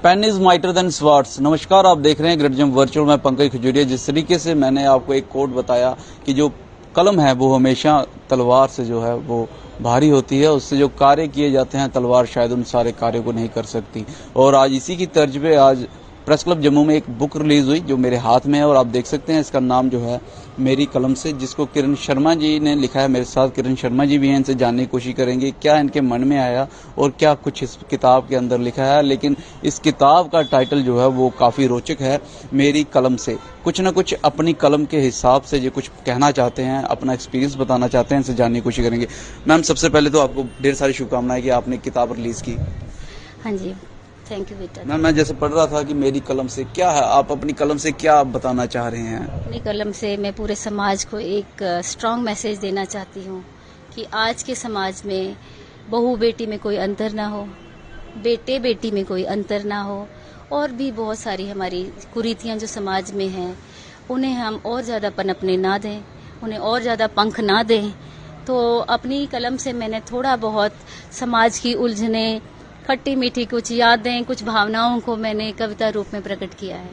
Pen is mightier than swords. नमस्कार, आप देख रहे हैं ग्रेट जंप वर्चुअल। मैं पंकज खजूरिया। जिस तरीके से मैंने आपको एक कोट बताया कि जो कलम है वो हमेशा तलवार से जो है वो भारी होती है, उससे जो कार्य किए जाते हैं तलवार शायद उन सारे कार्यों को नहीं कर सकती। और आज इसी की तर्ज पे आज प्रेस क्लब जम्मू में एक बुक रिलीज हुई जो मेरे हाथ में है और आप देख सकते हैं इसका नाम जो है मेरी कलम से, जिसको किरण शर्मा जी ने लिखा है। मेरे साथ किरण शर्मा जी भी हैं, इनसे जानने की कोशिश करेंगे क्या इनके मन में आया और क्या कुछ इस किताब के अंदर लिखा है। लेकिन इस किताब का टाइटल जो है वो काफ़ी रोचक है, मेरी कलम से। कुछ न कुछ अपनी कलम के हिसाब से ये कुछ कहना चाहते हैं, अपना एक्सपीरियंस बताना चाहते हैं, इनसे जानने की कोशिश करेंगे। मैम, सबसे पहले तो आपको ढेर सारी शुभकामनाएं कि आपने किताब रिलीज की। हाँ जी, थैंक यू बेटा। मैम, मैं जैसे पढ़ रहा था कि मेरी कलम से क्या है, आप अपनी कलम से क्या बताना चाह रहे हैं? अपनी कलम से मैं पूरे समाज को एक स्ट्रांग मैसेज देना चाहती हूँ कि आज के समाज में बहू बेटी में कोई अंतर ना हो, बेटे बेटी में कोई अंतर ना हो, और भी बहुत सारी हमारी कुरीतियाँ जो समाज में हैं उन्हें हम और ज़्यादा पनपने ना दें, उन्हें और ज़्यादा पंख ना दें। तो अपनी कलम से मैंने थोड़ा बहुत समाज की उलझने, खट्टी मीठी कुछ यादें, कुछ भावनाओं को मैंने कविता रूप में प्रकट किया है।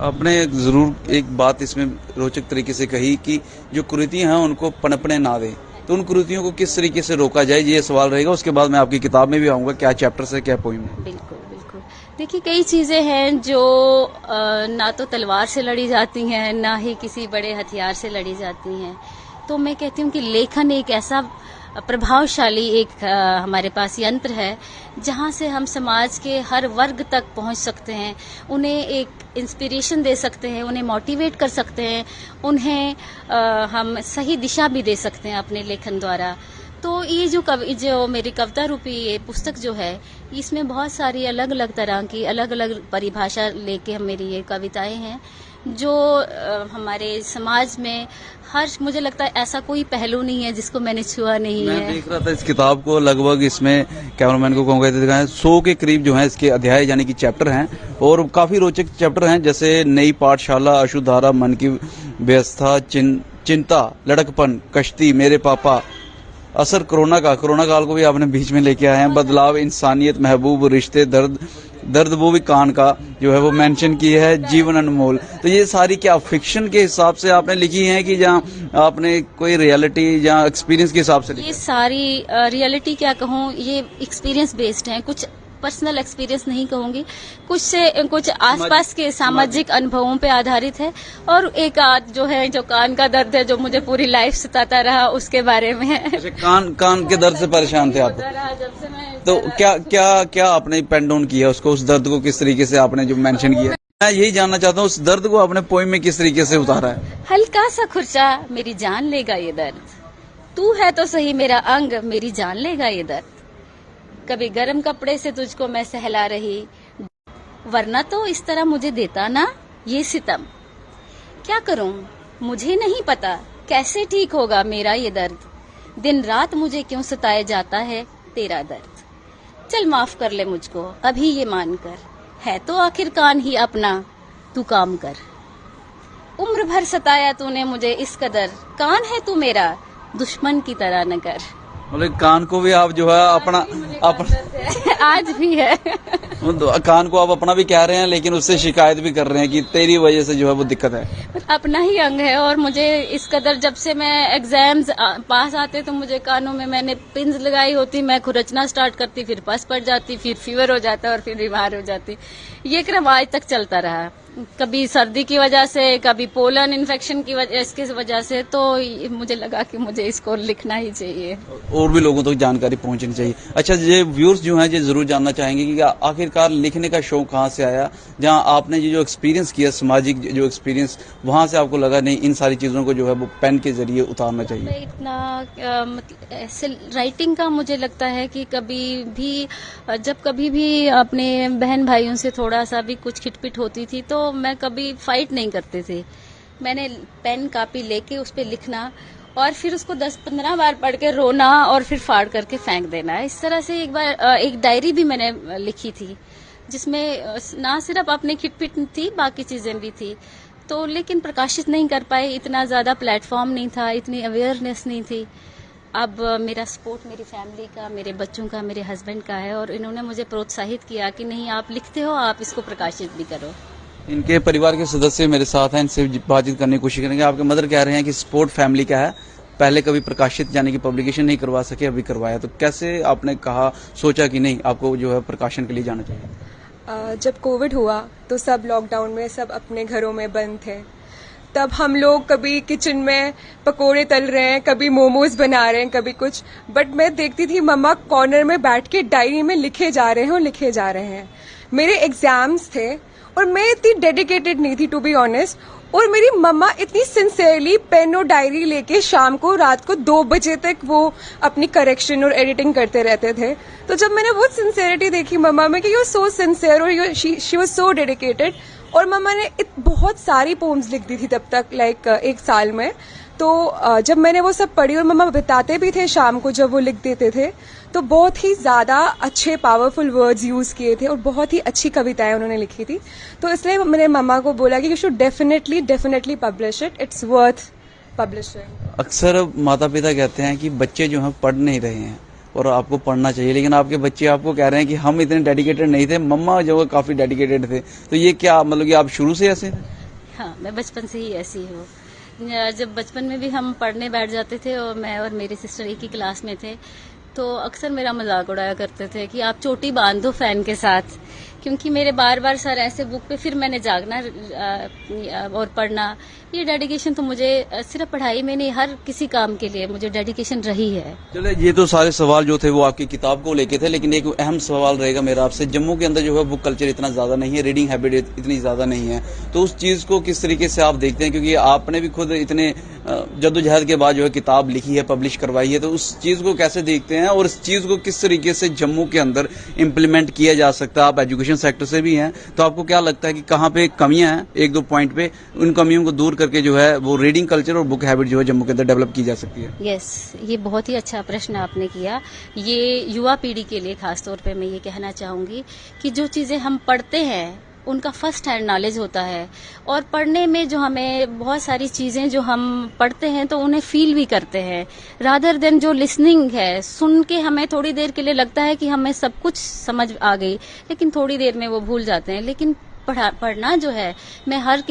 आपने जरूर एक बात इसमें रोचक तरीके से कही कि जो कुरीतियां हैं उनको पनपने ना दें, तो उन कुरीतियों को किस तरीके से रोका जाए, ये सवाल रहेगा। उसके बाद मैं आपकी किताब में भी आऊंगा, क्या चैप्टर से क्या पोइम है। बिल्कुल बिल्कुल। देखिए, कई चीजें हैं जो ना तो तलवार से लड़ी जाती हैं, ना ही किसी बड़े हथियार से लड़ी जाती हैं। तो मैं कहती हूँ कि लेखन एक ऐसा प्रभावशाली एक हमारे पास यंत्र है जहाँ से हम समाज के हर वर्ग तक पहुँच सकते हैं, उन्हें एक इंस्पिरेशन दे सकते हैं, उन्हें मोटिवेट कर सकते हैं, उन्हें हम सही दिशा भी दे सकते हैं अपने लेखन द्वारा। तो ये जो मेरी कविता रूपी ये पुस्तक जो है, इसमें बहुत सारी अलग अलग तरह की अलग अलग परिभाषा लेके हम मेरी ये कविताएं हैं जो हमारे समाज में मुझे लगता है ऐसा कोई पहलू नहीं है जिसको मैंने छुआ नहीं है। मैं देख रहा था इस किताब को, लगभग इसमें कैमरामैन को कहूँगा दिखाएं 100 के करीब जो है इसके अध्याय यानी कि चैप्टर हैं और काफी रोचक चैप्टर हैं, जैसे नई पाठशाला, अशुधारा, मन की व्यवस्था, चिंता, लड़कपन, कश्ती, मेरे पापा, असर कोरोना काल को भी आपने बीच में लेके आए हैं, बदलाव, इंसानियत, महबूब, रिश्ते, दर्द वो भी कान का जो है वो मेंशन की है, जीवन अनमोल। तो ये सारी क्या फिक्शन के हिसाब से आपने लिखी हैं कि जहाँ आपने कोई रियलिटी या एक्सपीरियंस के हिसाब से लिखी? ये सारी रियलिटी क्या कहूँ, ये एक्सपीरियंस बेस्ड हैं, कुछ पर्सनल एक्सपीरियंस नहीं कहूंगी, कुछ आसपास के सामाजिक अनुभवों पे आधारित है, और एक आध जो है जो कान का दर्द है जो मुझे पूरी लाइफ सताता रहा उसके बारे में है। अच्छा, कान के दर्द से परेशान थे आप? जब से मैं तो क्या आपने पेन डाउन किया उसको, उस दर्द को किस तरीके से आपने जो मेंशन किया? मैं यही जानना चाहता हूँ उस दर्द को आपने पोइम में किस तरीके से उतारा है? हल्का सा खुर्चा मेरी जान लेगा ये दर्द, तू है तो सही मेरा अंग मेरी जान लेगा ये दर्द, कभी गर्म कपड़े से तुझको मैं सहला रही, वरना तो इस तरह मुझे देता ना ये सितम, क्या करूं मुझे नहीं पता कैसे ठीक होगा मेरा ये दर्द, दिन रात मुझे क्यों सताए जाता है तेरा दर्द, चल माफ कर ले मुझको अभी ये मानकर, है तो आखिर कान ही अपना तू काम कर, उम्र भर सताया तूने मुझे इस कदर, कान है तू मेरा दुश्मन की तरह न कर। मतलब कान को भी आप जो है अपना आज भी है कान को आप अपना भी कह रहे हैं, लेकिन उससे शिकायत भी कर रहे हैं कि तेरी वजह से जो है वो दिक्कत है। अपना ही अंग है, और मुझे इस कदर जब से मैं एग्जाम्स पास आते तो मुझे कानों में मैंने पिंस लगाई होती, मैं खुरचना स्टार्ट करती, फिर पस पड़ जाती, फिर फीवर हो जाता और फिर बीमार हो जाती। ये क्रम आज तक चलता रहा, कभी सर्दी की वजह से, कभी पोलन इन्फेक्शन की इसकी वजह से। तो मुझे लगा कि मुझे इसको लिखना ही चाहिए और भी लोगों तक जानकारी पहुंचनी चाहिए। अच्छा, ये व्यूअर्स जो हैं ये जरूर जानना चाहेंगे कि आखिरकार लिखने का शौक कहाँ से आया, जहाँ आपने जो एक्सपीरियंस किया, सामाजिक जो एक्सपीरियंस, वहां से आपको लगा नहीं इन सारी चीजों को जो है वो पेन के जरिए उतारना चाहिए? इतना ऐसे राइटिंग का मुझे लगता है कि जब कभी भी अपने बहन भाइयों से थोड़ा सा भी कुछ खिटपिट होती थी तो मैं कभी फाइट नहीं करते थे, मैंने पेन कापी लेके उस पे लिखना और फिर उसको 10-15 बार पढ़ के रोना और फिर फाड़ करके फेंक देना। इस तरह से एक बार एक डायरी भी मैंने लिखी थी जिसमें ना सिर्फ अपनी खिटपिट थी, बाकी चीजें भी थी, तो लेकिन प्रकाशित नहीं कर पाए, इतना ज्यादा प्लेटफॉर्म नहीं था, इतनी अवेयरनेस नहीं थी। अब मेरा सपोर्ट मेरी फैमिली का, मेरे बच्चों का, मेरे हस्बैंड का है और इन्होंने मुझे प्रोत्साहित किया कि नहीं आप लिखते हो, आप इसको प्रकाशित भी करो। इनके परिवार के सदस्य मेरे साथ हैं, इनसे बातचीत करने की कोशिश करेंगे। आपके मदर कह रहे हैं कि सपोर्ट फैमिली का है, पहले कभी प्रकाशित यानी कि पब्लिकेशन नहीं करवा सके, अभी करवाया, तो कैसे आपने कहा, सोचा कि नहीं आपको जो है प्रकाशन के लिए जाना चाहिए? जब कोविड हुआ तो सब लॉकडाउन में सब अपने घरों में बंद थे। तब हम लोग कभी किचन में पकोड़े तल रहे हैं, कभी मोमोज बना रहे हैं, कभी कुछ, बट मैं देखती थी मम्मा कॉर्नर में बैठ के डायरी में लिखे जा रहे हैं और लिखे जा रहे हैं। मेरे एग्जाम्स थे और मैं इतनी डेडिकेटेड नहीं थी टू बी ऑनेस्ट, और मेरी मम्मा इतनी सिंसियरली पेन और डायरी लेके शाम को रात को 2 बजे तक वो अपनी करेक्शन और एडिटिंग करते रहते थे। तो जब मैंने वो सिंसियरिटी देखी मम्मा में कि यू सो सिंसियर और शी वाज सो डेडिकेटेड, और मम्मा ने बहुत सारी पोम्स लिख दी थी तब तक, लाइक 1 साल में। तो जब मैंने वो सब पढ़ी और मम्मा बताते भी थे शाम को जब वो लिख देते थे, तो बहुत ही ज्यादा अच्छे पावरफुल वर्ड्स यूज किए थे और बहुत ही अच्छी कविताएं उन्होंने लिखी थी। तो इसलिए मैंने मम्मा को बोला कि you should definitely publish it, it's worth publishing. अक्सर माता पिता कहते हैं कि बच्चे जो हैं पढ़ नहीं रहे हैं और आपको पढ़ना चाहिए, लेकिन आपके बच्चे आपको कह रहे हैं कि हम इतने डेडिकेटेड नहीं थे, मम्मा जो है काफी डेडिकेटेड थे। तो ये क्या मतलब कि आप शुरू से ऐसे थे? हाँ, मैं बचपन से ही ऐसी हूँ। जब बचपन में भी हम पढ़ने बैठ जाते थे और मैं और मेरी सिस्टर एक ही क्लास में थे, तो अक्सर मेरा मजाक उड़ाया करते थे कि आप चोटी बांध दो फैन के साथ, क्योंकि मेरे बार बार सर ऐसे बुक पे, फिर मैंने जागना और पढ़ना। ये डेडिकेशन तो मुझे सिर्फ पढ़ाई में नहीं, हर किसी काम के लिए मुझे डेडिकेशन रही है। चले, ये तो सारे सवाल जो थे वो आपकी किताब को लेके थे, लेकिन एक अहम सवाल रहेगा मेरा आपसे। जम्मू के अंदर जो है बुक कल्चर इतना ज्यादा नहीं है, रीडिंग हैबिट इतनी ज्यादा नहीं है, तो उस चीज को किस तरीके से आप देखते हैं? क्योंकि आपने भी खुद इतने जद्दोजहद के बाद जो है किताब लिखी है, पब्लिश करवाई है, तो उस चीज को कैसे देखते हैं और इस चीज को किस तरीके से जम्मू के अंदर इम्प्लीमेंट किया जा सकता है? आप एजुकेशन सेक्टर से भी हैं, तो आपको क्या लगता है कि कहाँ पे कमियां हैं, 1-2 पॉइंट पे, उन कमियों को दूर करके जो है वो रीडिंग कल्चर और बुक हैबिट जो है जम्मू के अंदर डेवलप की जा सकती है? यस, ये बहुत ही अच्छा प्रश्न आपने किया। ये युवा पीढ़ी के लिए खासतौर पे मैं ये कहना चाहूंगी कि जो चीजें हम पढ़ते हैं उनका फर्स्ट हैंड नॉलेज होता है, और पढ़ने में जो हमें बहुत सारी चीजें जो हम पढ़ते हैं तो उन्हें फील भी करते हैं, रादर देन जो लिसनिंग है, सुन के हमें थोड़ी देर के लिए लगता है कि हमें सब कुछ समझ आ गई, लेकिन थोड़ी देर में वो भूल जाते हैं। लेकिन पढ़ना जो है, मैं हर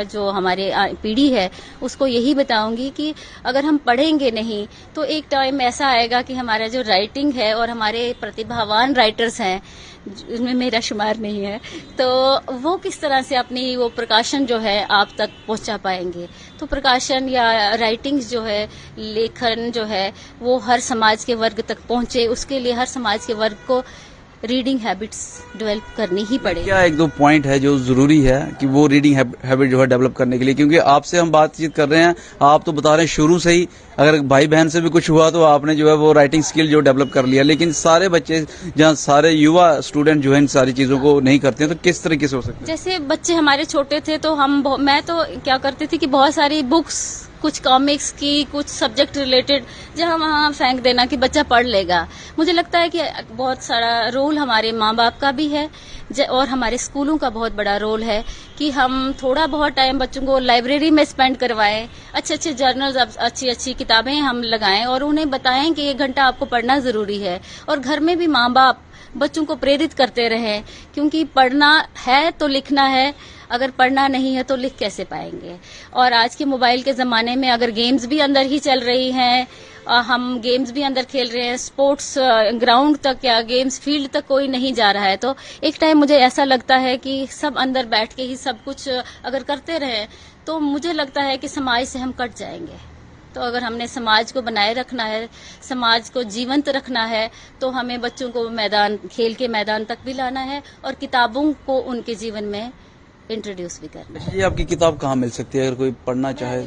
जो हमारे पीढ़ी है उसको यही बताऊंगी कि अगर हम पढ़ेंगे नहीं तो एक टाइम ऐसा आएगा कि हमारा जो राइटिंग है, और हमारे प्रतिभावान राइटर्स हैं जिनमें मेरा शुमार नहीं है, तो वो किस तरह से अपनी वो प्रकाशन जो है आप तक पहुंचा पाएंगे। तो प्रकाशन या राइटिंग जो है, लेखन जो है, वो हर समाज के वर्ग तक पहुंचे, उसके लिए हर समाज के वर्ग को रीडिंग हैबिट्स डेवलप करनी ही पड़ेगी। क्या 1-2 पॉइंट है जो जरूरी है कि वो रीडिंग हैबिट जो है डेवलप करने के लिए? क्योंकि आपसे हम बातचीत कर रहे हैं, आप तो बता रहे हैं शुरू से ही अगर भाई बहन से भी कुछ हुआ तो आपने जो है वो राइटिंग स्किल जो डेवलप कर लिया, लेकिन सारे बच्चे, जहाँ सारे युवा स्टूडेंट जो है इन सारी चीजों को नहीं करते हैं, तो किस तरीके से हो सकता है? जैसे बच्चे हमारे छोटे थे तो मैं तो क्या करती थी कि बहुत सारी बुक्स, कुछ कॉमिक्स की, कुछ सब्जेक्ट रिलेटेड, जहाँ वहाँ फेंक देना कि बच्चा पढ़ लेगा। मुझे लगता है कि बहुत सारा रोल हमारे माँ बाप का भी है और हमारे स्कूलों का बहुत बड़ा रोल है कि हम थोड़ा बहुत टाइम बच्चों को लाइब्रेरी में स्पेंड करवाएं, अच्छे जर्नल्स, अच्छी किताबें हम लगाएं और उन्हें बताएं कि 1 घंटा आपको पढ़ना जरूरी है। और घर में भी माँ बाप बच्चों को प्रेरित करते रहें, क्योंकि पढ़ना है तो लिखना है, अगर पढ़ना नहीं है तो लिख कैसे पाएंगे। और आज के मोबाइल के जमाने में अगर गेम्स भी अंदर ही चल रही हैं, हम गेम्स भी अंदर खेल रहे हैं, स्पोर्ट्स ग्राउंड तक या गेम्स फील्ड तक कोई नहीं जा रहा है, तो एक टाइम मुझे ऐसा लगता है कि सब अंदर बैठ के ही सब कुछ अगर करते रहे तो मुझे लगता है कि समाज से हम कट जाएंगे। तो अगर हमने समाज को बनाए रखना है, समाज को जीवंत रखना है, तो हमें बच्चों को खेल के मैदान तक भी लाना है और किताबों को उनके जीवन में इंट्रोड्यूस भी करना है। ये आपकी किताब कहाँ मिल सकती है अगर कोई पढ़ना चाहे?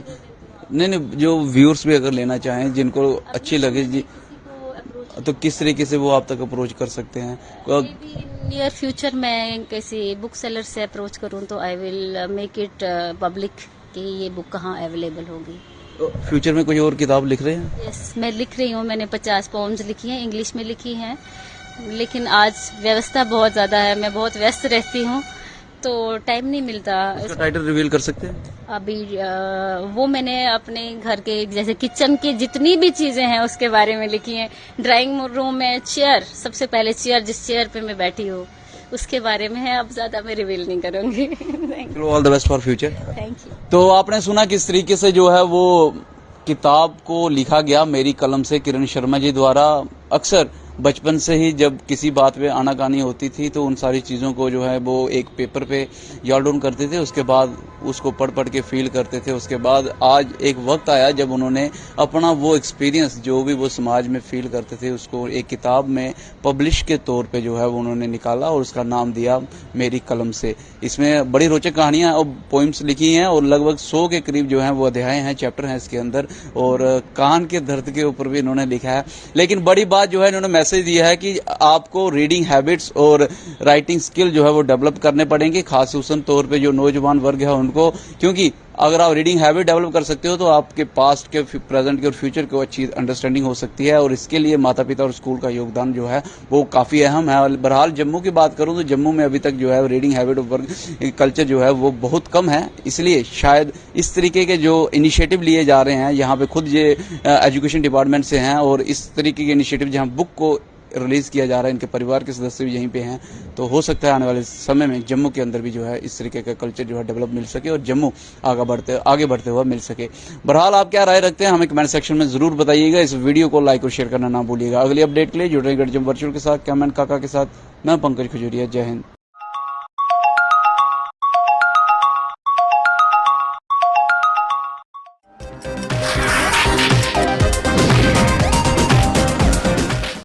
नहीं, जो व्यूअर्स भी अगर लेना चाहें, जिनको अच्छी लगे जी, तो किस तरीके से वो आप तक अप्रोच कर सकते हैं? नियर फ्यूचर मैं किसी बुक सेलर से अप्रोच करूं तो I will make it public कि ये बुक कहाँ अवेलेबल होगी। तो फ्यूचर में कोई और किताब लिख रहे हैं? यस, मैं लिख रही हूँ। मैंने 50 पोम्स लिखी हैं, इंग्लिश में लिखी हैं, लेकिन आज व्यवस्था बहुत ज्यादा है, मैं बहुत व्यस्त रहती हूँ तो टाइम नहीं मिलता। इसका टाइटल रिवील कर सकते हैं? अभी वो मैंने अपने घर के जैसे किचन की जितनी भी चीजें हैं उसके बारे में लिखी हैं। ड्राइंग रूम में चेयर, सबसे पहले चेयर, जिस चेयर पे मैं बैठी हूँ उसके बारे में है। अब ज्यादा मैं रिवील नहीं करूंगी। Thank all the best for future. You. तो आपने सुना किस तरीके से जो है वो किताब को लिखा गया मेरी कलम से किरण शर्मा जी द्वारा। अक्सर बचपन से ही जब किसी बात पे आनाकानी होती थी तो उन सारी चीज़ों को जो है वो एक पेपर पे याद डाउन करते थे, उसके बाद उसको पढ़ पढ़ के फील करते थे। उसके बाद आज एक वक्त आया जब उन्होंने अपना वो एक्सपीरियंस जो भी वो समाज में फील करते थे उसको एक किताब में पब्लिश के तौर पे जो है वो उन्होंने निकाला और उसका नाम दिया मेरी कलम से। इसमें बड़ी रोचक कहानियां और पोइम्स लिखी हैं और लगभग 100 के करीब जो है वो अध्याय हैं, चैप्टर हैं इसके अंदर, और कान के दर्द के ऊपर भी इन्होंने लिखा है। लेकिन बड़ी बात जो है इन्होंने मैसेज दिया है कि आपको रीडिंग हैबिट्स और राइटिंग स्किल जो है वो डेवलप करने पड़ेंगे, खासूसन तौर पे जो नौजवान वर्ग है उनको, क्योंकि अगर आप रीडिंग हैबिट डेवलप कर सकते हो तो आपके पास्ट के, प्रेजेंट के और फ्यूचर को अच्छी अंडरस्टैंडिंग हो सकती है, और इसके लिए माता पिता और स्कूल का योगदान जो है वो काफी अहम है। बहरहाल जम्मू की बात करूं तो जम्मू में अभी तक जो है रीडिंग हैबिट और कल्चर जो है वो बहुत कम है, इसलिए शायद इस तरीके के जो इनिशिएटिव लिए जा रहे हैं, यहाँ पे खुद ये एजुकेशन डिपार्टमेंट से हैं और इस तरीके के इनिशिएटिव जहाँ बुक को रिलीज किया जा रहा है, इनके परिवार के सदस्य भी यहीं पे हैं, तो हो सकता है आने वाले समय में जम्मू के अंदर भी जो है इस तरीके का कल्चर जो है डेवलप मिल सके और जम्मू आगे बढ़ते हुए मिल सके। बहरहाल आप क्या राय रखते हैं हमें कमेंट सेक्शन में जरूर बताइएगा। इस वीडियो को लाइक और शेयर करना ना भूलिएगा। अगली अपडेट के लिए जुड़ रहे गढ़ जम्मू वर्चुअल के साथ, कैमरामैन काका के साथ मैं पंकज खजूरिया। जय हिंद।